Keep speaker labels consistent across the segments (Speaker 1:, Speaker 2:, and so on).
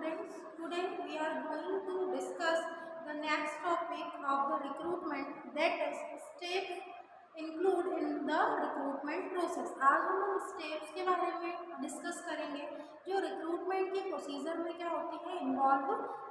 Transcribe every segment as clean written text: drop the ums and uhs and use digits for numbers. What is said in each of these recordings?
Speaker 1: students, today we are going to discuss the next topic of the recruitment, that is steps include in the recruitment process. आज हम उन steps के बारे में discuss करेंगे जो रिक्रूटमेंट के प्रोसीजर में क्या होती है, इन्वॉल्व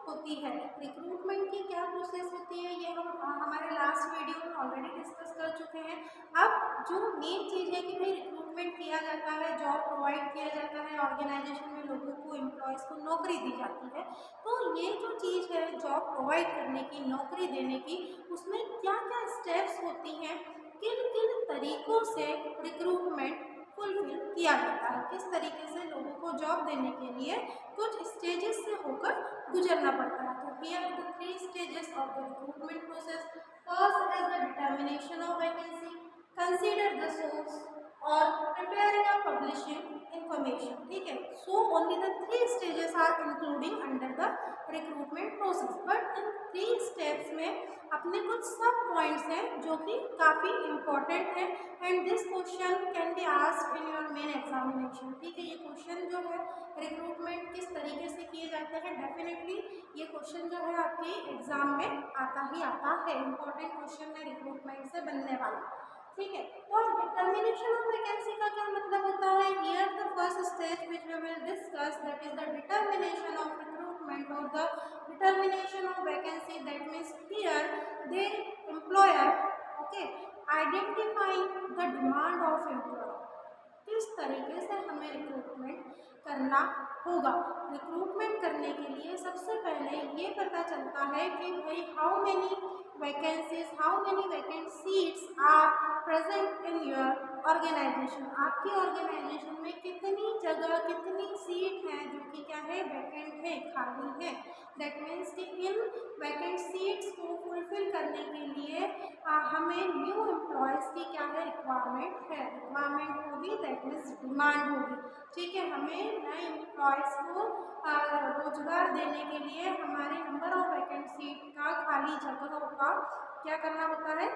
Speaker 1: होती है। रिक्रूटमेंट की क्या प्रोसेस होती है ये हम हमारे लास्ट वीडियो में ऑलरेडी डिस्कस कर चुके हैं। अब जो मेन चीज़ है कि भाई रिक्रूटमेंट किया जाता है, जॉब प्रोवाइड किया जाता है, ऑर्गेनाइजेशन में लोगों को, एम्प्लॉयज़ को नौकरी दी जाती है। तो ये जो चीज़ है जॉब प्रोवाइड करने की, नौकरी देने की, उसमें क्या क्या स्टेप्स होती हैं, किन किन तरीक़ों से रिक्रूटमेंट फुलफिल किया जाता है, किस तरीके से लोगों को जॉब देने के लिए कुछ स्टेजेस से होकर गुजरना पड़ता है। तो here the 3 stages of the recruitment process. First is the determination of vacancy, consider the source और preparing or publishing information. ठीक है, so only the 3 stages are including under the recruitment process, but in 3 steps में अपने कुछ सब points हैं जो कि काफ़ी इम्पोर्टेंट है and this question can be asked in your main examination. ठीक है, ये क्वेश्चन जो है रिक्रूटमेंट किस तरीके से किए जाते हैं, डेफिनेटली ये क्वेश्चन जो है आपके एग्जाम में आता ही आता है, इम्पोर्टेंट क्वेश्चन है रिक्रूटमेंट से बनने वाला। ठीक है, तो डिटर्मिनेशन ऑफ वैकेंसी का क्या मतलब होता है? Here the first stage which we will discuss, that is the determination of recruitment और the determination of vacancy. That means here the employer okay identifying the demand of employer, किस तरीके से हमें रिक्रूटमेंट करना होगा। रिक्रूटमेंट करने के लिए सबसे पहले ये पता चलता है कि भाई how many vacancies, how many vacant seats are present in your organisation. आपकी ऑर्गेनाइजेशन में कितनी जगह, कितनी सीट हैं जो कि क्या है, वैकेंट है, खाली है। दैट मीन्स कि इन वैकेंट सीट्स को फुलफिल करने के लिए हमें न्यू एम्प्लॉयज़ की क्या है, रिक्वायरमेंट है। रिक्वायरमेंट होगी दैट मीन्स डिमांड होगी। ठीक है, हमें नए एम्प्लॉयज़ को रोजगार देने के लिए हमारे नंबर ऑफ वैकेंट सीट का, खाली जगहों का क्या करना होता है,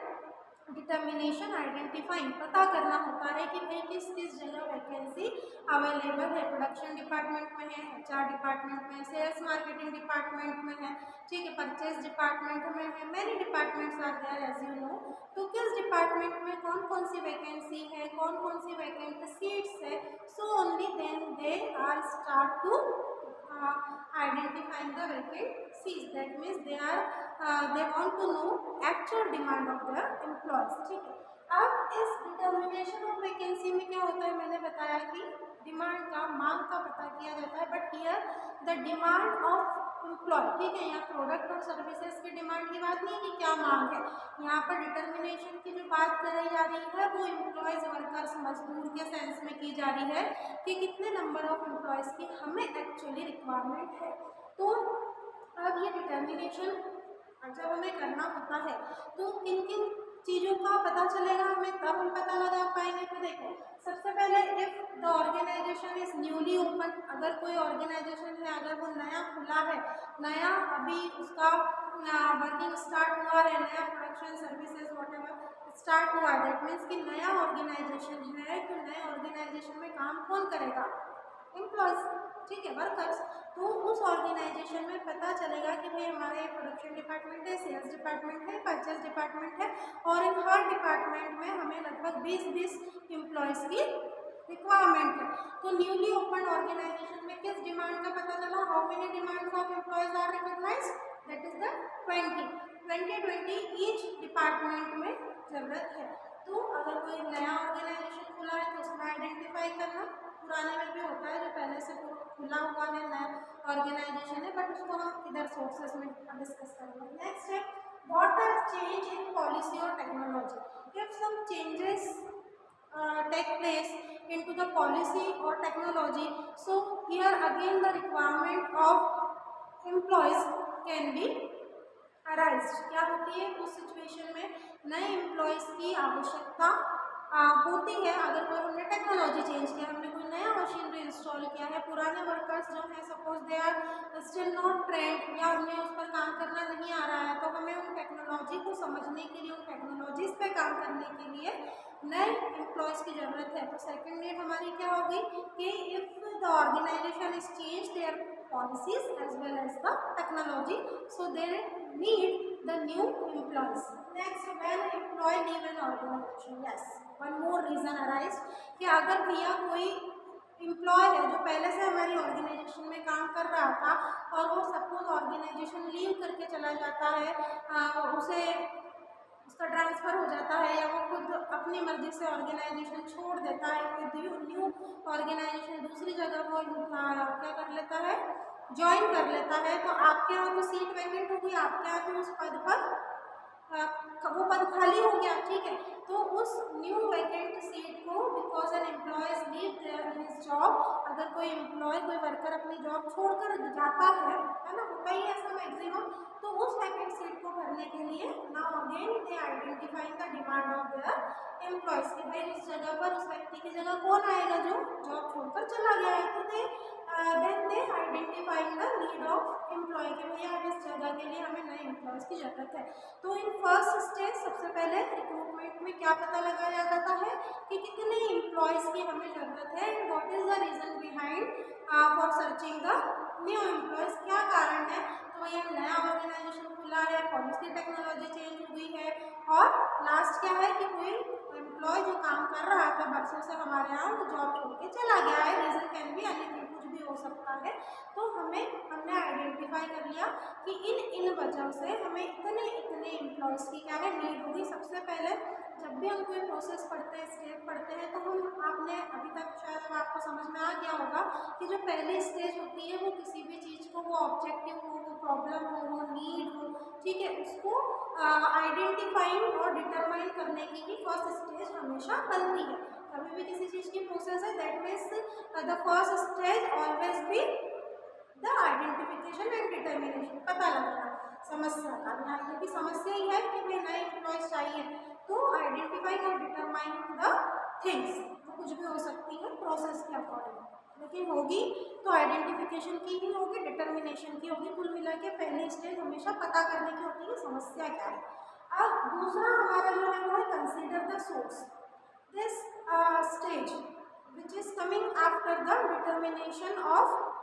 Speaker 1: डिटर्मिनेशन, आइडेंटिफाइंग, पता करना होता है कि भाई किस किस जगह वैकेंसी अवेलेबल है। प्रोडक्शन डिपार्टमेंट में है, HR डिपार्टमेंट में, सेल्स मार्केटिंग डिपार्टमेंट में है, ठीक है, परचेज डिपार्टमेंट में है, many departments are there as you know. तो किस डिपार्टमेंट में कौन कौन सी वैकेंसी है, कौन कौन सी वैकेंट सीट्स है, so only then they are start to identifying the vacancies. That means they want to know actual demand of their employees. ठीक है, अब इस डिटर्मिनेशन ऑफ वैकेंसी में क्या होता है, मैंने बताया कि डिमांड का, मांग का पता किया जाता है, but here the demand of employee, ठीक है, यहाँ प्रोडक्ट और सर्विसेज की डिमांड की बात नहीं है कि क्या मांग है, यहाँ पर डिटर्मिनेशन की जो बात करी जा रही है वो एम्प्लॉयज़, वर्कर्स, मजदूर के सेंस में की जा रही है कि कितने नंबर ऑफ एम्प्लॉयज़ की हमें एक्चुअली रिक्वायरमेंट है। तो अब ये डिटर्मिनेशन जब हमें करना होता है तो किन किन चीज़ों का पता चलेगा हमें, तब हम पता लगा पाएंगे। तो देखो, सबसे पहले if the organisation is newly open, अगर कोई ऑर्गेनाइजेशन है, अगर वो नया खुला है, नया अभी उसका वर्किंग स्टार्ट हुआ है, नया प्रोडक्शन सर्विसेज व्हाटएवर स्टार्ट हुआ है, दैट मीन्स कि नया ऑर्गेनाइजेशन है, तो नए ऑर्गेनाइजेशन में काम कौन करेगा, एम्प्लॉयज़, ठीक है, वर्कर्स। तो उस ऑर्गेनाइजेशन में पता चलेगा कि भाई हमारे प्रोडक्शन डिपार्टमेंट है, सेल्स डिपार्टमेंट है, परचेज डिपार्टमेंट है, और इन हर डिपार्टमेंट में हमें लगभग 20 एम्प्लॉयज़ की रिक्वायरमेंट है। तो न्यूली ओपन ऑर्गेनाइजेशन में किस डिमांड का पता चला, how many demands of employees are recognised, that is the 20 each department में ज़रूरत है। तो अगर कोई नया ऑर्गेनाइजेशन खुला है तो उसमें आइडेंटिफाई करना, पुराने में भी होता है जो पहले से खुला हुआ है, नया ऑर्गेनाइजेशन है, बट उसको हम इधर सोर्सेस में डिस्कस करेंगे। नेक्स्ट है what are change in policy और technology. If some changes take place into the policy or technology, so here again the requirement of employees can be arise. क्या होती है उस सिचुएशन में, नए एम्प्लॉयज़ की आवश्यकता होती है। अगर कोई हमने टेक्नोलॉजी चेंज किया, हमने कोई नया मशीनरी इंस्टॉल किया है, पुराने वर्कर्स जो हैं suppose they are still not trained या उन्हें उस पर काम करना नहीं आ रहा है, तो हमें उन टेक्नोलॉजी को समझने के लिए, उन टेक्नोलॉजीज़ पे काम करने के लिए नए एम्प्लॉयज़ की ज़रूरत है। तो सेकेंड नीड हमारी क्या होगी कि if the organisation is change their policies as well as the technology, so they need the new employees. Next, when employee leave an organization, yes, one more reason arise कि अगर भैया कोई employ है जो पहले से हमारी ऑर्गेनाइजेशन में काम कर रहा था और वो सपोज ऑर्गेनाइजेशन लीव करके चला जाता है, उसे उसका ट्रांसफ़र हो जाता है या वो खुद अपनी मर्जी से ऑर्गेनाइजेशन छोड़ देता है, कोई न्यू ऑर्गेनाइजेशन दूसरी जगह वो क्या कर लेता है, ज्वाइन कर लेता है, तो आपके यहाँ तो सीट वैकेंट होगी, आपके यहाँ तो उस पद पर वो पद खाली हो गया, ठीक है। तो उस न्यू वैकेंट सीट को because an employees leave his job, अगर कोई एम्प्लॉय कोई वर्कर अपनी जॉब छोड़कर जाता है ना, होता ही ऐसा मैक्सिमम, तो उस वैकेंट सीट को भरने के लिए now again they identifying the demand of their employees कि भाई उस जगह पर उस व्यक्ति की जगह कौन आएगा जो जॉब छोड़कर चला गया है, तो then they identifying the need of employee कि भैया इस जगह के लिए हमें नए एम्प्लॉयज़ की ज़रूरत है। तो इन फर्स्ट स्टेज सबसे पहले रिक्रूटमेंट में क्या पता लगाया जाता है कि कितने एम्प्लॉयज़ की हमें ज़रूरत है and what is the reason behind for searching the new employees, क्या कारण है, तो भैया नया ऑर्गेनाइजेशन खुला है, पॉलिसी टेक्नोलॉजी चेंज हुई है, और लास्ट क्या है कि कोई एम्प्लॉय जो काम कर रहा था बरसों से हमारे यहाँ वो जॉब छोड़ के चला गया है, रीज़न कैन बी एनीथिंग, कुछ भी हो सकता है। तो हमने आइडेंटिफाई कर लिया कि इन वजह से हमें इतने एम्प्लॉयज़ की क्या है नीड होगी। सबसे पहले जब भी हम कोई प्रोसेस पढ़ते हैं, स्टेप पढ़ते हैं, तो हम आपने अभी तक शायद अब आपको समझ में आ गया होगा कि जो पहली स्टेज होती है वो किसी भी चीज़ को, वो ऑब्जेक्टिव हो, वो प्रॉब्लम हो, वो नीड हो, ठीक है, उसको आइडेंटिफाइंग और डिटरमाइन करने की फर्स्ट स्टेज हमेशा बनती है। कभी भी किसी चीज़ की प्रोसेस है, that means the first stage always be the identification and determination, पता लगना समस्या का। यहाँ ये भी समस्या ही है कि भाई नए एम्प्लॉयज़ चाहिए, तो आइडेंटिफाई और डिटरमाइन द थिंग्स, वो कुछ भी हो सकती है प्रोसेस के अकॉर्डिंग, लेकिन होगी तो आइडेंटिफिकेशन की ही होगी, डिटर्मिनेशन की होगी। कुल मिला के पहली स्टेज हमेशा पता करने की होती है समस्या क्या है। अब दूसरा हमारा जो है वो है consider the source. This stage which is coming after the determination of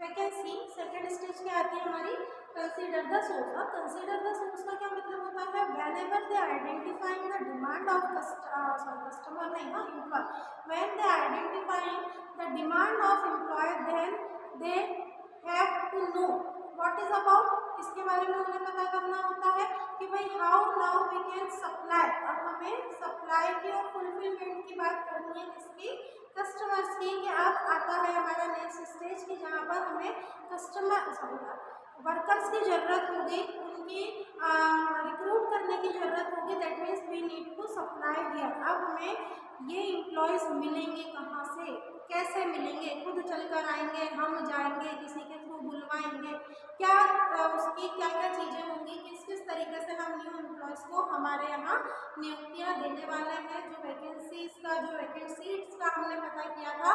Speaker 1: vacancy, second stage क्या आती है हमारी, कंसीडर द सोर्स। अब कंसीडर द सोर्स का क्या मतलब होता है, whenever they identifying the demand of customer नहीं ना employee, when they identifying the demand of employee then they have to know what is about, किसके बारे में उन्हें पता करना होता है कि भाई how now we can supply. अब हमें सप्लाई की और फुलफिलमेंट की बात करनी है, किसकी, कस्टमर्स की। कि अब आता है हमारा नेक्स्ट स्टेज कि जहाँ पर हमें वर्कर्स की ज़रूरत होगी, उनकी रिक्रूट करने की ज़रूरत होगी, that means we need to supply here. अब हमें ये एम्प्लॉयज़ मिलेंगे कहाँ से, कैसे मिलेंगे, खुद चलकर आएंगे, हम जाएंगे, किसी के थ्रू बुलवाएंगे, क्या उसकी क्या क्या चीज़ें होंगी, किस किस तरीके से हम न्यू एम्प्लॉयज़ को हमारे यहाँ नियुक्तियाँ देने वाले हैं। जो वैकेंसीज का, जो वैकेंट सीट्स का हमने पता किया था,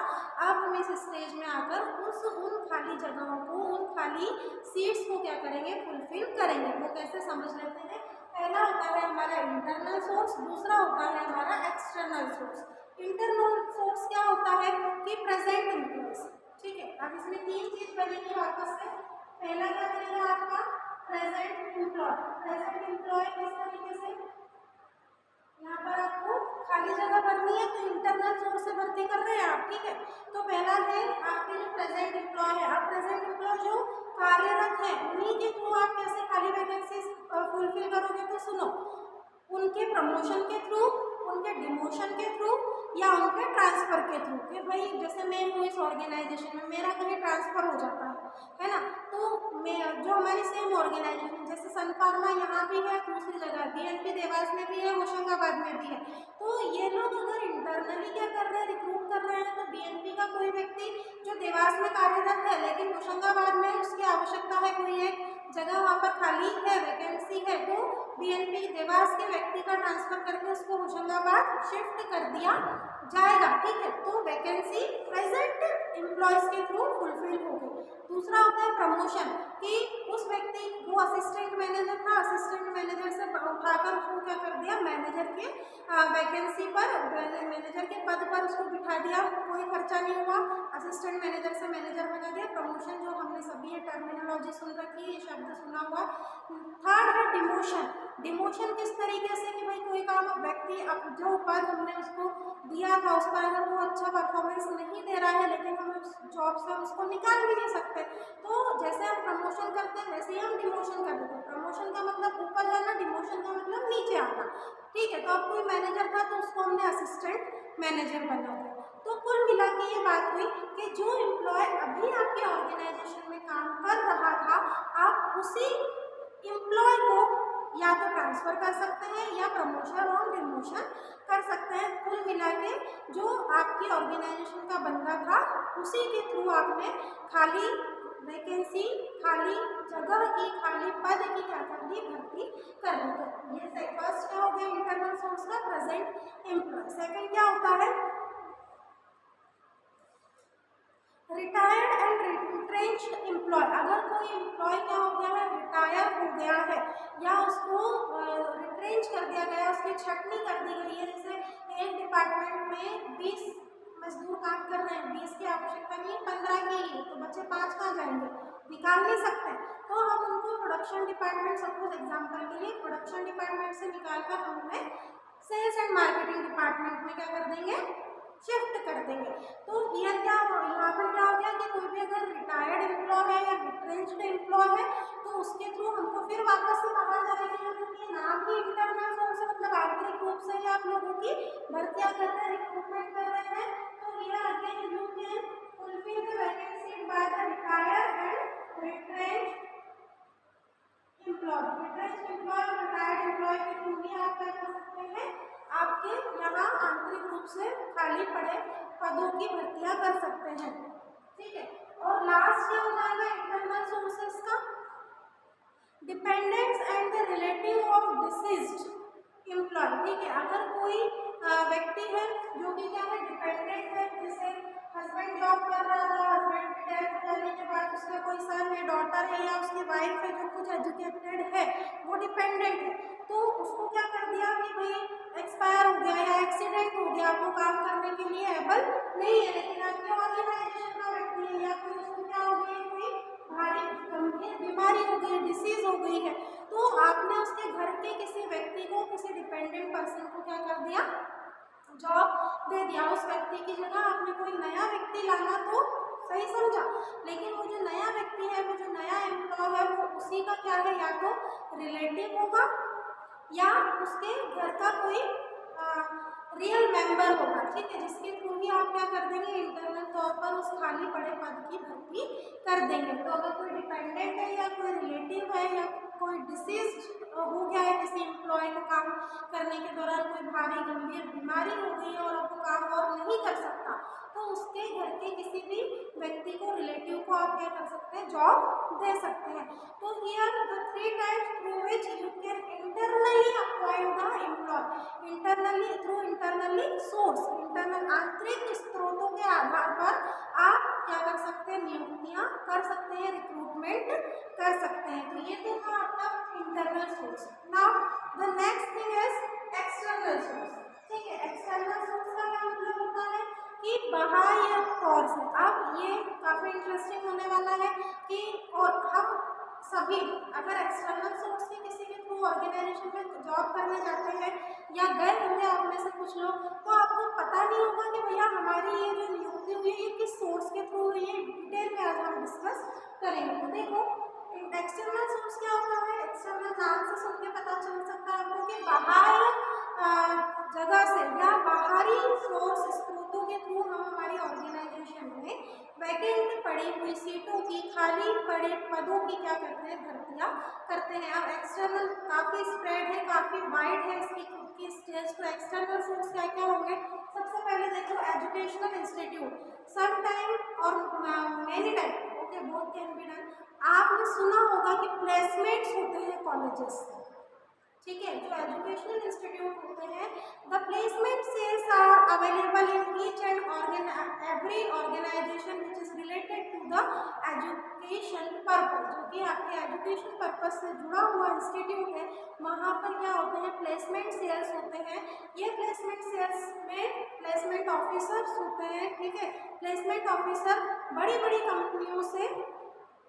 Speaker 1: अब हम इस स्टेज में आकर उन खाली जगहों को, उन खाली सीट्स को क्या करेंगे, फुलफिल करेंगे। वो कैसे समझ लेते हैं। पहला होता है हमारा इंटरनल सोर्स, दूसरा होता है हमारा एक्सटर्नल सोर्स। इंटरनल सोर्स क्या होता है कि प्रेजेंट एम्प्लॉयज, ठीक है। अब इसमें तीन चीज बनेगी वापस से। पहला क्या बनेगा आपका प्रेजेंट एम्प्लॉय। प्रेजेंट एम्प्लॉय किस तरीके से, यहाँ पर आपको खाली जगह भरनी है तो इंटरनल सोर्स से भर्ती कर रहे हैं आप, ठीक है। तो पहला है आपके जो प्रेजेंट एम्प्लॉय है। अब प्रेजेंट एम्प्लॉय जो कार्यरत है उन्हीं के थ्रू आप कैसे खाली वैकेंसी फुलफिल करोगे, तो सुनो, उनके प्रमोशन के थ्रू, उनके डिमोशन के थ्रू, या उनके ट्रांसफ़र के थ्रू। कि भाई जैसे मैं हूँ इस ऑर्गेनाइजेशन में, मेरा कहीं ट्रांसफ़र हो जाता है ना, तो मैं जो हमारी सेम ऑर्गेनाइजेशन जैसे सन फार्मा यहाँ भी है, दूसरी जगह बीएनपी देवास में भी है, होशंगाबाद में भी है, तो ये लोग अगर इंटरनली क्या कर रहे हैं, रिक्रूट कर रहे हैं, तो बीएनपी का कोई व्यक्ति जो देवास में कार्यरत है लेकिन होशंगाबाद में उसकी आवश्यकता है, कोई एक जगह वहाँ पर खाली है, वैकेंसी है, तो बीएनपी देवास के व्यक्ति का ट्रांसफर करके उसको होशंगाबाद शिफ्ट कर दिया जाएगा, ठीक है। तो वैकेंसी प्रेजेंट एम्प्लॉयज़ के थ्रू फुलफिल हो गई। दूसरा होता है प्रमोशन, कि उस व्यक्ति वो असिस्टेंट मैनेजर था, असिस्टेंट मैनेजर से उठाकर उसको क्या कर दिया, मैनेजर के वैकेंसी पर, मैनेजर के पद पर उसको बिठा दिया, कोई खर्चा नहीं हुआ, असिस्टेंट मैनेजर से मैनेजर बना दिया। प्रमोशन जो हमने सभी ये टर्मिनोलॉजी सुन रखी है, ये शब्द सुना हुआ। थर्ड है डिमोशन। डिमोशन किस तरीके से कि भाई कोई काम व्यक्ति अब जो पद हमने उसको दिया था उस पर अगर वो अच्छा परफॉर्मेंस नहीं दे रहा है, लेकिन हम उस जॉब से उसको निकाल भी नहीं सकते, तो जैसे हम प्रमोशन करते हैं वैसे ही हम डिमोशन कर देते हैं। प्रमोशन का मतलब ऊपर जाना, डिमोशन का मतलब नीचे आना। ठीक है, तो अब कोई मैनेजर था तो उसको हमने असिस्टेंट मैनेजर बना दिया। तो कुल मिला के ये बात हुई कि जो एम्प्लॉय अभी आपके ऑर्गेनाइजेशन में काम कर रहा था, आप उसी एम्प्लॉय को या तो ट्रांसफ़र कर सकते हैं या प्रमोशन और डिमोशन कर सकते हैं। कुल मिला के जो आपकी ऑर्गेनाइजेशन का बंदा था उसी के थ्रू आपने खाली वैकेंसी, खाली जगह की, खाली पद की क्या कर ली, भर्ती कर ली। तो ये फर्स्ट क्या हो गया इंटरनल सोर्स का, प्रेजेंट एम्प्लॉय। सेकंड क्या होता है, रिटायर्ड एंड रिट्रेंच्ड एम्प्लॉय। अगर कोई एम्प्लॉय क्या हो गया है, रिटायर हो गया है या उसको रिट्रेंच कर दिया गया, उसकी छटनी कर दी गई है, जैसे एक डिपार्टमेंट में 20 मजदूर काम कर रहे हैं, 20 की आवश्यकता नहीं, 15 की ही, तो बच्चे 5 कहाँ जाएंगे, निकाल नहीं सकते, तो हम उनको प्रोडक्शन डिपार्टमेंट, सपोज एग्जाम्पल के लिए प्रोडक्शन डिपार्टमेंट से निकालकर हम उन्हें सेल्स एंड मार्केटिंग डिपार्टमेंट में क्या कर देंगे, शिफ्ट कर देंगे। तो यहाँ क्या हो, यहाँ पर क्या हो गया कि कोई भी अगर रिटायर्ड एम्प्लॉय है या रिट्रेंच्ड एम्प्लॉय है तो उसके थ्रू हमको फिर वापस से बाहर जाने की जरूरत नहीं है। नाम ही इंटरनल सोर्स से मतलब आंतरिक रूप से ही आप लोगों की भर्तियां कर रहे हैं, रिक्रूटमेंट कर रहे हैं। तो here again you can fulfil the vacancy by the retired and retrenched employee. Retrenched employee और रिटायर्ड एम्प्लॉय के थ्रू भी आप क्या कर सकते हैं, आपके यहाँ आंतरिक रूप से खाली पड़े पदों की भर्तियां कर सकते हैं। ठीक है, और लास्ट क्या हो जाएगा इंटरनल सोर्सेस का, dependents and the relative of deceased employee. ठीक है, अगर कोई व्यक्ति है जो कि क्या है, डिपेंडेंट है, जैसे हस्बैंड जॉब कर रहा था, हस्बैंड की डेथ करने के बाद उसका कोई सन है, डॉटर है या उसकी वाइफ है जो कुछ एजुकेटेड है, वो डिपेंडेंट है, तो उसको क्या कर दिया कि भाई एक्सपायर हो गया या एक्सीडेंट हो गया, वो काम करने के लिए एबल नहीं है, लेकिन आपके ऑर्गेनाइजेशन का व्यक्ति है या फिर उसको क्या हो गई, कोई भारी गंभीर बीमारी हो गई, डिसीज हो गई है, तो आपने उसके घर के किसी व्यक्ति को, किसी डिपेंडेंट पर्सन को क्या कर दिया, जॉब दे दिया। उस व्यक्ति की जगह आपने कोई नया व्यक्ति लाना तो सही समझा, लेकिन वो जो नया व्यक्ति है, वो जो नया एम्प्लॉय है, वो उसी का क्या है, या तो रिलेटिव होगा या उसके घर का कोई रियल मेंबर होगा। ठीक है, जिसके थ्रू ही आप क्या कर देंगे, इंटरनल तौर पर उस खाली पड़े पद की भर्ती कर देंगे। तो अगर कोई डिपेंडेंट है या कोई रिलेटिव है या कोई डिसीज हो गया है, किसी एम्प्लॉय को काम करने के दौरान कोई भारी गंभीर बीमारी हो गई है और वो काम और नहीं कर सकता, तो उसके घर के किसी भी व्यक्ति को, रिलेटिव को आप क्या कर सकते हैं, जॉब दे सकते हैं। तो here the 3 types through which you can internally appoint the employee. Internally through internally source, internal आंतरिक स्रोतों के आधार पर आप क्या कर सकते हैं, नियुक्तियां कर सकते हैं, रिक्रूटमेंट कर सकते हैं। तो ये तो था आपका internal source. Now the next thing is external source. ठीक है, एक्सटर्नल सोर्स का क्या मतलब होता है कि बाह्य तौर से। अब ये काफ़ी इंटरेस्टिंग होने वाला है कि और हम सभी अगर एक्सटर्नल सोर्स के किसी के थ्रू ऑर्गेनाइजेशन में जॉब करने जाते हैं या गए होंगे आप में से कुछ लोग, तो आपको पता नहीं होगा कि भैया हमारी ये जो नियुक्ति हुई है ये किस सोर्स के थ्रू हुई है। डिटेल में आज हम डिस्कस करेंगे। तो देखो एक्सटर्नल सोर्स क्या होता है, एक्सटर्नल नाम से सुन के पता चल सकता है आपको कि बाहर जगह से या बाहरी सोर्स स्रोतों के थ्रू हम हमारी ऑर्गेनाइजेशन में वैकेंट पड़ी हुई सीटों की, खाली पड़े पदों की क्या करते हैं, भर्तियां करते हैं। अब एक्सटर्नल काफ़ी स्प्रेड है, काफ़ी वाइड है इसकी स्टेज। तो एक्सटर्नल सोर्स क्या क्या होंगे, सबसे पहले देखो एजुकेशनल इंस्टीट्यूट, सम टाइम और many time, okay both can be done. आपने सुना होगा कि प्लेसमेंट्स होते हैं कॉलेजेस, ठीक है, जो एजुकेशनल इंस्टीट्यूट होते हैं, the placement cells are available in each and every organisation which is related to the education purpose, जो कि आपके एजुकेशन पर्पस से जुड़ा हुआ इंस्टीट्यूट है, वहाँ पर क्या होते हैं, प्लेसमेंट सेल्स होते हैं। ये प्लेसमेंट सेल्स में प्लेसमेंट ऑफिसर्स होते हैं, ठीक है। प्लेसमेंट ऑफिसर बड़ी बड़ी कंपनियों से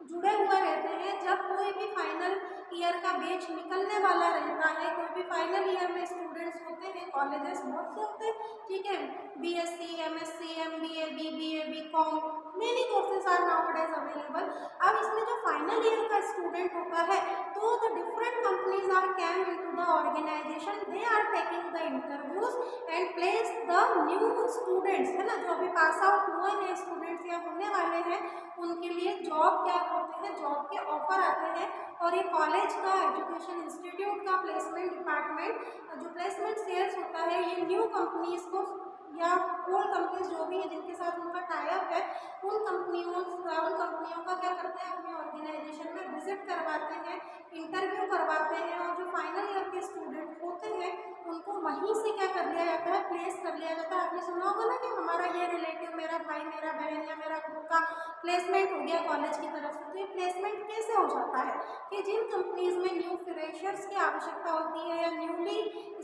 Speaker 1: जुड़े हुए रहते हैं। जब कोई भी फाइनल ईयर का बैच निकलने वाला रहता है, कोई भी फाइनल ईयर में स्टूडेंट्स होते हैं, कॉलेजेस बहुत से होते हैं, ठीक है, BSc, MSc, MBA, BBA, BCom, many courses are nowadays available. अब इसमें जो फाइनल ईयर का स्टूडेंट होता है, तो the different companies are came into the organisation, they are taking the interviews and place the new students, है ना, जो अभी पास आउट हुए हैं स्टूडेंट्स या होने वाले हैं, उनके लिए जॉब क्या होते हैं, जॉब के ऑफर आते हैं। और ये कॉलेज का, एजुकेशन इंस्टीट्यूट का प्लेसमेंट डिपार्टमेंट, जो प्लेसमेंट सेल्स होता है, ये न्यू कंपनीज को या ओल्ड कंपनीज जो भी है जिनके साथ उनका टाई अप है, उन कंपनियों का क्या करते हैं, अपने ऑर्गेनाइजेशन में विजिट करवाते हैं, इंटरव्यू करवाते हैं, और जो फाइनल ईयर के स्टूडेंट होते हैं उनको वहीं से क्या कर लिया जाता है, प्लेस कर लिया जाता है। आपने सुना होगा ना कि हमारा ये रिलेटिव, मेरा भाई, मेरा बहन या मेरा खुद का प्लेसमेंट हो गया कॉलेज की तरफ से। तो ये प्लेसमेंट कैसे हो जाता है कि जिन कंपनीज में न्यू फ्रेशर्स की आवश्यकता होती है या न्यूली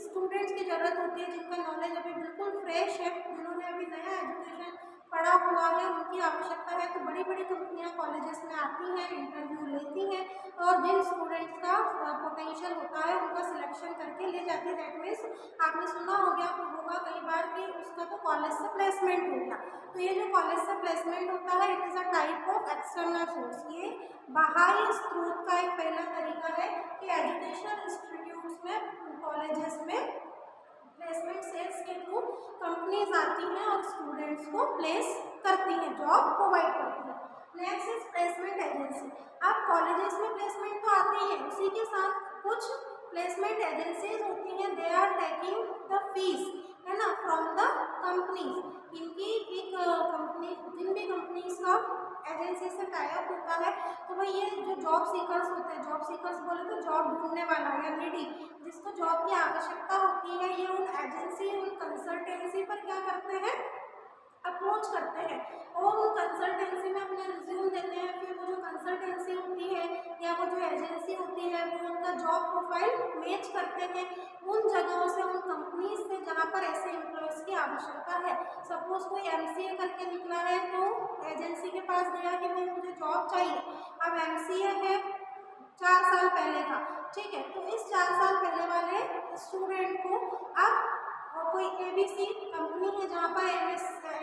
Speaker 1: स्टूडेंट्स की ज़रूरत होती है, जिनका नॉलेज अभी बिल्कुल फ्रेश है, जिन्होंने अभी नया एजुकेशन पढ़ा हुआ है, उनकी आवश्यकता है, तो बड़ी बड़ी कंपनियां कॉलेजेस में आती हैं, इंटरव्यू लेती हैं, और जिन स्टूडेंट्स का पोटेंशियल होता है उनका सिलेक्शन करके ले जाती है। दैट मीन्स आपने सुना होगा कई बार कि उसका तो कॉलेज से प्लेसमेंट हो गया। तो ये जो कॉलेज से प्लेसमेंट होता है, it is a type of external source. ये बाहरी स्रोत का एक पहला तरीका है कि एजुकेशनल इंस्टीट्यूट्स में, कॉलेजेस में प्लेसमेंट सेल्स के थ्रू कंपनीज आती हैं और स्टूडेंट्स को प्लेस करती हैं, जॉब प्रोवाइड करती है। Next is placement agency. अब कॉलेजेस में प्लेसमेंट तो आती है, उसी के साथ कुछ प्लेसमेंट एजेंसीज होती हैं, they are taking the fees, है ना, फ्रॉम द कंपनीज। इनकी एक कंपनी, जिन भी कंपनीज का एजेंसी से टाई अप होता है, तो भाई ये जो जॉब सीकर्स होते हैं, जॉब सीकर्स बोले तो जॉब ढूंढने वाला या नीडी, जिसको जॉब की आवश्यकता होती है, ये उन एजेंसी, उन कंसल्टेंसी पर क्या करते हैं, अप्रोच करते हैं, और उन कंसल्टेंसी में अपना रिज्यूम देते हैं। फिर वो जो कंसल्टेंसी होती है या वो जो एजेंसी होती है, वो उनका जॉब प्रोफाइल मैच करते हैं उन जगहों से, उन कंपनीज से जहाँ पर ऐसे एम्प्लॉयज़ की आवश्यकता है। सपोज कोई एमसीए करके निकला है, तो एजेंसी के पास गया कि भाई मुझे जॉब चाहिए। अब एमसीए है 4 साल पहले का, ठीक है, तो इस 4 साल पहले वाले स्टूडेंट को अब कोई एबीसी कंपनी है जहाँ पर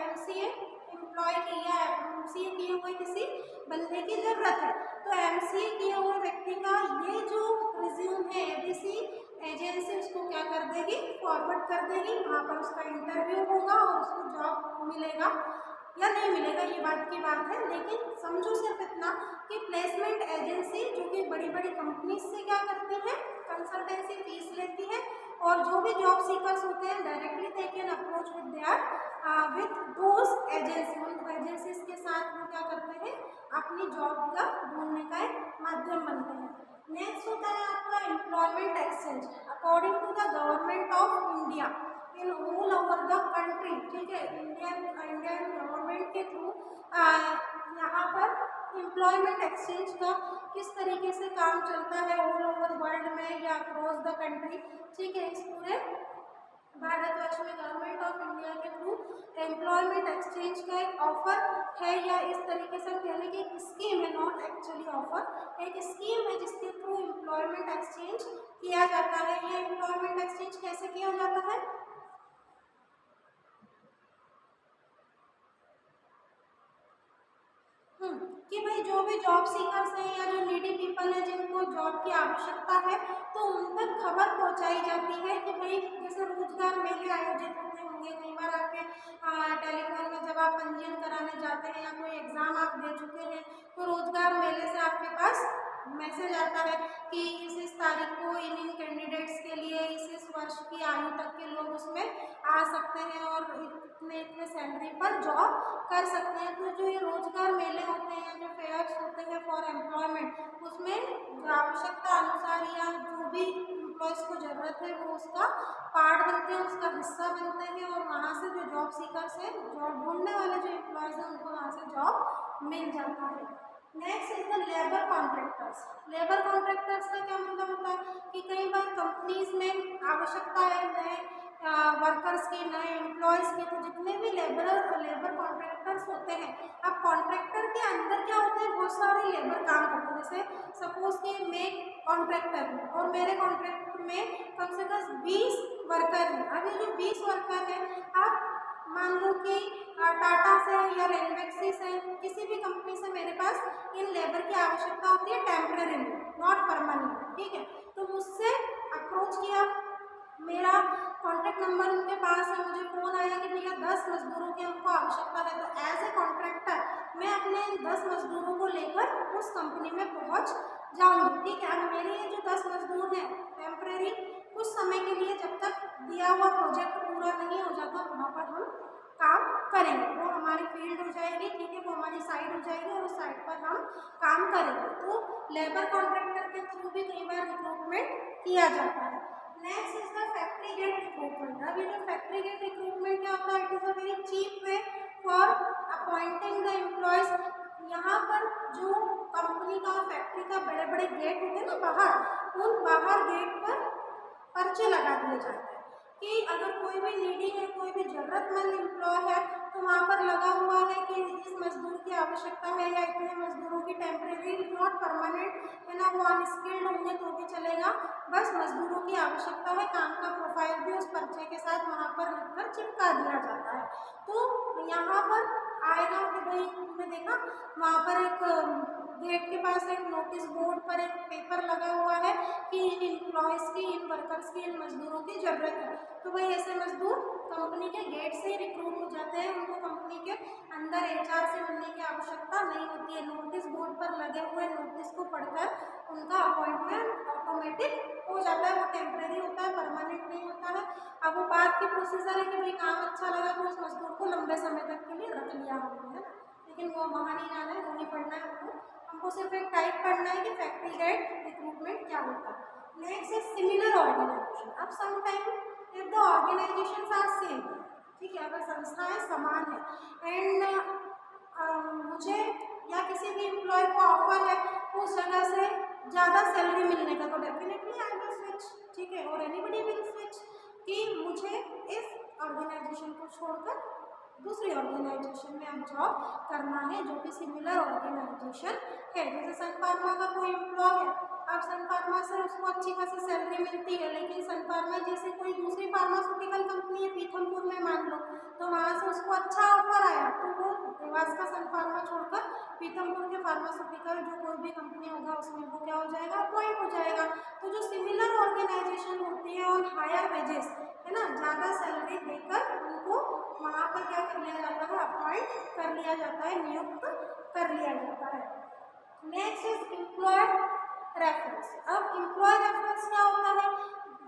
Speaker 1: एमसीए एम्प्लॉय की या एमसीए किए हुए किसी बंदे की ज़रूरत है, तो एमसीए किए हुए व्यक्ति का ये जो रिज्यूम है, एबीसी एजेंसी उसको क्या कर देगी, फॉरवर्ड कर देगी, वहाँ पर उसका इंटरव्यू होगा और उसको जॉब मिलेगा या नहीं मिलेगा, ये बात की बात है। लेकिन समझो सिर्फ इतना कि प्लेसमेंट एजेंसी जो कि बड़ी बड़ी कंपनीज से क्या करती है, कंसल्टेंसी फीस लेती है, और जो भी जॉब सीकर्स होते हैं directly they can approach with their with those agency, उन एजेंसीज के साथ वो क्या करते हैं, अपनी जॉब का ढूंढने का एक माध्यम बनते हैं। नेक्स्ट होता है आपका employment exchange. According to the government of India in all over the country, ठीक है, इंडियन गवर्नमेंट के थ्रू यहाँ पर एम्प्लॉयमेंट एक्सचेंज का किस तरीके से काम चलता है ऑल ओवर वर्ल्ड में या अक्रॉस द कंट्री, ठीक है, इस पूरे भारतवर्ष में गवर्नमेंट ऑफ इंडिया के थ्रू एम्प्लॉयमेंट एक्सचेंज का एक ऑफर है, या इस तरीके से हम कह लें कि एक स्कीम है, नॉट एक्चुअली ऑफर, एक स्कीम है जिसके थ्रू एम्प्लॉयमेंट एक्सचेंज किया जाता है। ये एम्प्लॉयमेंट एक्सचेंज कैसे किया जाता है, कि भाई जो भी जॉब सीकर्स हैं या जो नीडी पीपल हैं जिनको जॉब की आवश्यकता है, तो उन तक खबर पहुंचाई जाती है कि भाई जैसे रोजगार मेले आयोजित होते होंगे कई बार आपके टेलीफोन में, जब आप पंजीयन कराने जाते हैं या कोई एग्जाम आप दे चुके हैं, तो रोजगार मेले से आपके पास मैसेज आता है कि इस तारीख को इन कैंडिडेट्स के लिए इस वर्ष की आयु तक के लोग उसमें आ सकते हैं और इतने सैलरी पर जॉब कर सकते हैं। तो जो ये रोजगार मेले होते हैं, जो फेयर्स होते हैं फॉर एम्प्लॉयमेंट, उसमें आवश्यकता अनुसार या जो भी एम्प्लॉयज़ को ज़रूरत है वो उसका पार्ट बनते हैं, उसका हिस्सा बनते हैं, और वहाँ से जो जॉब सीकर्स हैं, जॉब ढूंढने वाले जो एम्प्लॉयज़ हैं, उनको वहाँ से जॉब मिल जाता है। Next is the labour contractors. Labour contractors का क्या मतलब होता है कि कई बार कंपनीज में आवश्यकता है नए वर्कर्स की, नए एम्प्लॉयज़ की, तो जितने भी लेबर कॉन्ट्रैक्टर्स होते हैं, अब कॉन्ट्रैक्टर के अंदर क्या होते हैं, बहुत सारे लेबर काम करते हैं। जैसे सपोज कि मैं कॉन्ट्रैक्टर हूँ और मेरे कॉन्ट्रैक्ट में कम से कम 20 वर्कर हैं। अब ये जो 20 वर्कर हैं, आप मान लो कि टाटा से या रेलवेक्सी से, किसी भी कंपनी से मेरे पास इन लेबर की आवश्यकता होती है टेम्परेरी, नॉट परमानेंट, ठीक है। तो मुझसे अप्रोच किया, मेरा कॉन्टैक्ट नंबर उनके पास है, मुझे फ़ोन आया कि भैया 10 मजदूरों की हमको आवश्यकता है, तो एज ए कॉन्ट्रैक्टर मैं अपने 10 मजदूरों को लेकर उस कंपनी में पहुंच जाऊंगी, ठीक है। अब मेरे ये जो 10 मजदूर हैं टेम्परेरी, कुछ समय के लिए, जब तक दिया हुआ प्रोजेक्ट पूरा नहीं हो जाता, वहाँ पर हम काम करेंगे। वो हमारी फील्ड हो जाएगी, ठीक है, वो हमारी साइट हो जाएगी और उस साइट पर हम काम करेंगे। तो लेबर कॉन्ट्रैक्टर के थ्रू भी कई बार रिक्रूटमेंट किया जाता है। Next is the factory gate recruitment. अब ये जो फैक्ट्री गेट रिक्रूटमेंट क्या होता है, it is a very cheap way for appointing the employees. यहाँ पर जो कंपनी का, फैक्ट्री का बड़े बड़े गेट होते हैं ना बाहर, उन बाहर गेट पर पर्चे लगा दिए जाते हैं कि अगर कोई भी नीडी है, कोई भी ज़रूरतमंद एम्प्लॉय है, तो वहाँ पर लगा हुआ है कि इस मजदूर की आवश्यकता है या इतने मजदूरों की टेम्परेरी, नॉट परमानेंट, है ना, वो अनस्किल्ड होंगे तो भी चलेगा, बस मजदूरों की आवश्यकता है। काम का प्रोफाइल भी उस पर्चे के साथ वहाँ पर लिखकर चिपका दिया जाता है। तो यहाँ पर आएगा कि भाई तुमने देखा वहाँ पर एक गेट के पास एक नोटिस बोर्ड पर एक पेपर लगा हुआ है कि इन एम्प्लॉयज़ की, इन वर्कर्स की, इन मजदूरों की ज़रूरत है। तो भाई ऐसे मजदूर कंपनी के गेट से ही रिक्रूट हो जाते हैं, उनको कंपनी के अंदर एचआर से मिलने की आवश्यकता नहीं होती है। नोटिस बोर्ड पर लगे हुए नोटिस को पढ़कर उनका अपॉइंटमेंट ऑटोमेटिक हो जाता है। वो टेम्परेरी होता है, परमानेंट नहीं होता है। अब वो बात की प्रोसीजर है कि भाई काम अच्छा लगा तो उस मजदूर को लंबे समय तक के लिए रख लिया हमने, है ना, लेकिन वो वहाँ नहीं जाना है, वो नहीं पढ़ना है हमको सिर्फ एक टाइप करना है कि फैक्ट्री गेट रिक्रूटमेंट क्या होता है। नेक्स्ट है सिमिलर ऑर्गेनाइजेशन। अब sometime if the organisations are same, ठीक है, अगर संस्थाएं समान है एंड मुझे या किसी भी एम्प्लॉय को ऑफर है उस जगह से ज़्यादा सैलरी मिलने का, तो डेफिनेटली आई विल स्विच, ठीक है, और एनीबडी विल स्विच कि मुझे इस ऑर्गेनाइजेशन को छोड़कर दूसरी ऑर्गेनाइजेशन में अब जॉब करना है जो कि सिमिलर ऑर्गेनाइजेशन है। जैसे सन फार्मा का कोई एम्प्लॉय है, अब सन फार्मा से उसको अच्छी खासी सैलरी मिलती है, लेकिन सन फार्मा जैसे कोई दूसरी फार्मास्यूटिकल कंपनी है पीथमपुर में मान लो, तो वहाँ से उसको अच्छा ऑफर आया, तो वो देवास का सन फार्मा छोड़कर पीथमपुर के फार्मास्यूटिकल जो कोई भी कंपनी होगा उसमें वो क्या हो जाएगा, अपॉइंट हो जाएगा। तो जो सिमिलर ऑर्गेनाइजेशन होती है ऑन हायर वेजेस, है ना, ज़्यादा सैलरी देकर उनको वहाँ पर क्या कर लिया जाता है, अपॉइंट कर लिया जाता है, नियुक्त कर लिया जाता है। Next is employee reference. अब एम्प्लॉय रेफरेंस क्या होता है,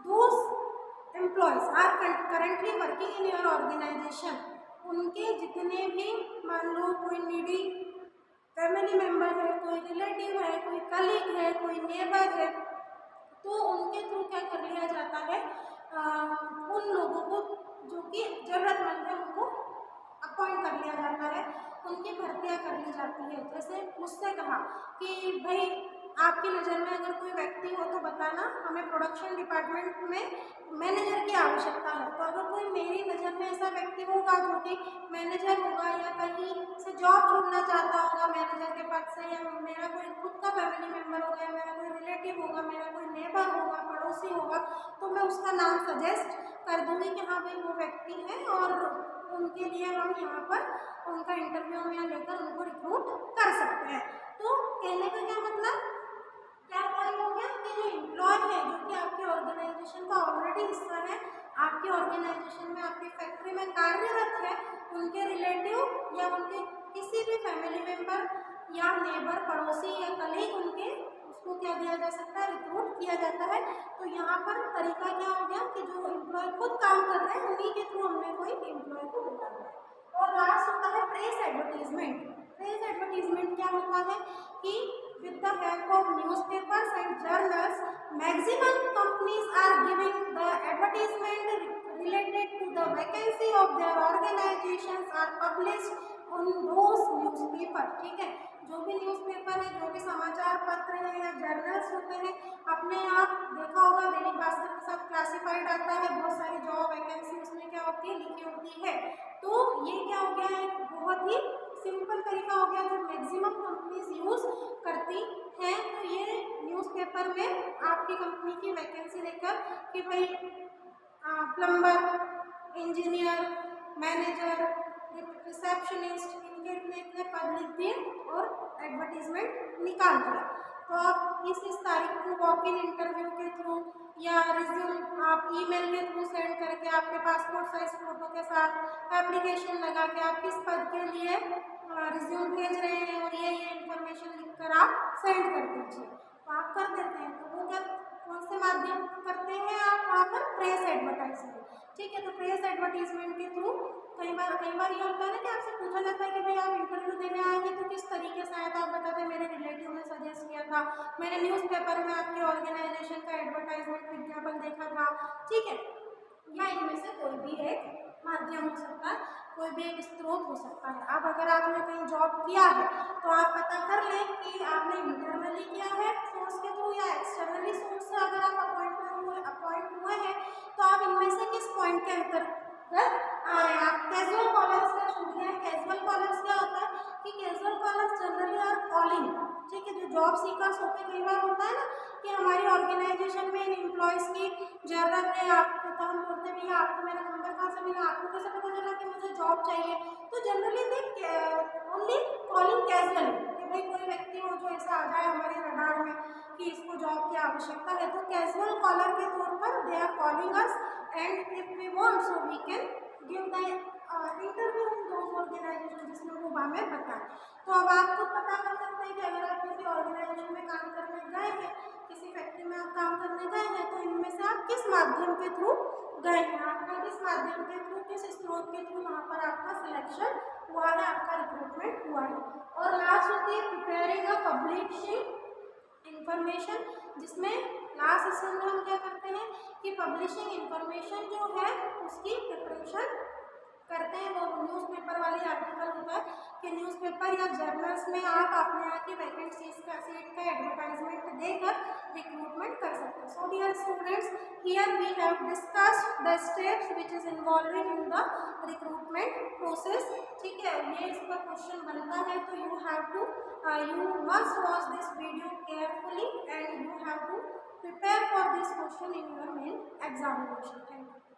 Speaker 1: those employees are currently working in your organisation, उनके जितने भी, मान लो कोई नीडी फैमिली मेम्बर है, कोई रिलेटिव है, कोई कलीग है, कोई नेबर है, तो उनके थ्रू क्या कर लिया जाता है, उन लोगों को जो कि ज़रूरतमंद है उनको अपॉइंट कर लिया जाता है, उनकी भर्तियाँ कर ली जाती है। जैसे मुझसे कहा कि भाई आपकी नज़र में अगर कोई व्यक्ति हो तो बताना, हमें प्रोडक्शन डिपार्टमेंट में मैनेजर की आवश्यकता है। तो अगर कोई मेरी नज़र में ऐसा व्यक्ति होगा जो कि मैनेजर होगा या कहीं से जॉब छोड़ना चाहता होगा मैनेजर के पद से, या मेरा कोई खुद का फैमिली मेम्बर होगा, मेरा कोई रिलेटिव होगा, मेरा कोई नेबर होगा, पड़ोसी होगा, तो मैं उसका नाम सजेस्ट कर दूँगी कि हाँ भाई वो व्यक्ति है और उनके लिए हम यहाँ पर उनका इंटरव्यू हम यहाँ लेकर उनको रिक्रूट कर सकते हैं। तो कहने का क्या मतलब, क्या पॉइंट हो गया कि जो एम्प्लॉय है जो कि आपके ऑर्गेनाइजेशन का ऑलरेडी हिस्सा है, आपके ऑर्गेनाइजेशन में, आपकी फैक्ट्री में कार्यरत है, उनके रिलेटिव या उनके किसी भी फैमिली मेम्बर या नेबर, पड़ोसी या कलीग, उनके उसको क्या दिया जा सकता है, रिक्रूट किया जाता है। तो यहाँ पर तरीका क्या हो गया कि जो एम्प्लॉय खुद काम कर रहे हैं उन्हीं के थ्रू हमने कोई एम्प्लॉय को बुलाना है। और लास्ट होता है प्रेस एडवर्टीजमेंट। प्रेस एडवर्टीजमेंट क्या होता है कि with the help of newspapers and journals, maximum companies are giving the advertisement related to the vacancy of their organizations are published on those newspaper, ठीक है, जो भी न्यूज़पेपर न्यूज़पेपर है, जो भी समाचार पत्र है या जर्नल्स होते हैं, अपने आप देखा होगा दैनिक भास्कर के साथ क्लासिफाइड आता है, बहुत सारी जॉब वैकेंसी उसमें क्या होती है, लिखी होती है। तो ये क्या हो गया है, बहुत ही सिंपल तरीका हो गया जो मैक्सिमम कंपनीज यूज करती हैं। तो ये न्यूज़पेपर में आपकी कंपनी की वैकेंसी लेकर कि भाई प्लम्बर, इंजीनियर, मैनेजर, रिसेप्शनिस्ट, इनके इतने इतने पद लिख दिए और एडवर्टीजमेंट निकाल दिया। तो आप इस तारीख को वॉक इन इंटरव्यू के थ्रू या रिज्यूम आप ईमेल के थ्रू सेंड करके आपके पासपोर्ट साइज फोटो के साथ एप्लीकेशन लगा के आप किस पद के लिए रिज्यूम भेज रहे हैं और ये इन्फॉर्मेशन लिखकर आप सेंड कर दीजिए। तो आप कर देते हैं, तो वो क्या कौन से माध्यम करते हैं आप वहाँ पर, प्रेस एडवर्टाइजमेंट। ठीक है, तो प्रेस एडवर्टीजमेंट के थ्रू कई बार ये होता है ना कि आपसे पूछा जाता है कि भाई आप इंटरव्यू देने आएंगे तो किस तरीके से आया था, आप बताते हैं मेरे रिलेटिव ने सजेस्ट किया था, मैंने न्यूज़पेपर में आपके ऑर्गेनाइजेशन का एडवर्टाइजमेंट विज्ञापन देखा था। ठीक है, या इनमें से कोई भी एक माध्यम हो सकता है, कोई भी एक स्रोत हो सकता है। अब अगर आपने कहीं जॉब किया है तो आप पता कर लें कि आपने इंटरनली किया है सोर्स के थ्रू या एक्सटर्नली सोर्स से अगर आप अपॉइंट हुए हैं, तो आप इनमें से किस पॉइंट के अंतर्गत आ रहे हैं। आप कैजुअल कॉलर्स का चुन लिया है। कैजुअल कॉलर्स क्या होता है कि casual callers generally are calling. ठीक है, जो जॉब सीकर्स होते हैं, कई बार होता है ना कि हमारी ऑर्गेनाइजेशन में इन एम्प्लॉयज़ की ज़रूरत है, आपको तो हम बोलते हैं भैया आपको मेरा नंबर कहाँ से मिला, आपको कैसे पता चला कि मुझे जॉब चाहिए। तो generally they only calling casual कि भाई कोई व्यक्ति हो जो ऐसा आ जाए हमारे रडार में कि इसको जॉब की आवश्यकता है, तो कैजुअल कॉलर के तौर पर they are calling us and if we want so we can give the interview in those organisation जिसमें वो हमें बताएं। तो अब आप खुद पता कर सकते हैं कि अगर आप किसी ऑर्गेनाइजेशन में काम करने गए हैं, किसी फैक्ट्री में आप काम करने गए हैं, तो इनमें से आप किस माध्यम के थ्रू गए हैं, आपका किस माध्यम के थ्रू, किस स्रोत के थ्रू वहाँ पर आपका सिलेक्शन हुआ है, आपका रिक्रूटमेंट हुआ है। और लास्ट होती है प्रिपेयरिंग अ पब्लिशिंग इंफॉर्मेशन, जिसमें लास्ट सेशन में हम क्या करते हैं कि पब्लिशिंग इंफॉर्मेशन जो है उसकी प्रिपरेशन करते हैं। वो न्यूज़पेपर वाली आर्टिकल होता है कि न्यूज़पेपर या जर्नल्स में आप अपने यहाँ की वैकेंट सीट का एडवर्टाइजमेंट देकर रिक्रूटमेंट कर सकते हैं। So dear students, here we have discussed the steps which is involving in the recruitment process. ठीक है, ये इस पर क्वेश्चन बनता है, तो you must watch this video carefully and you have to prepare for this question in your main examination. Thank you.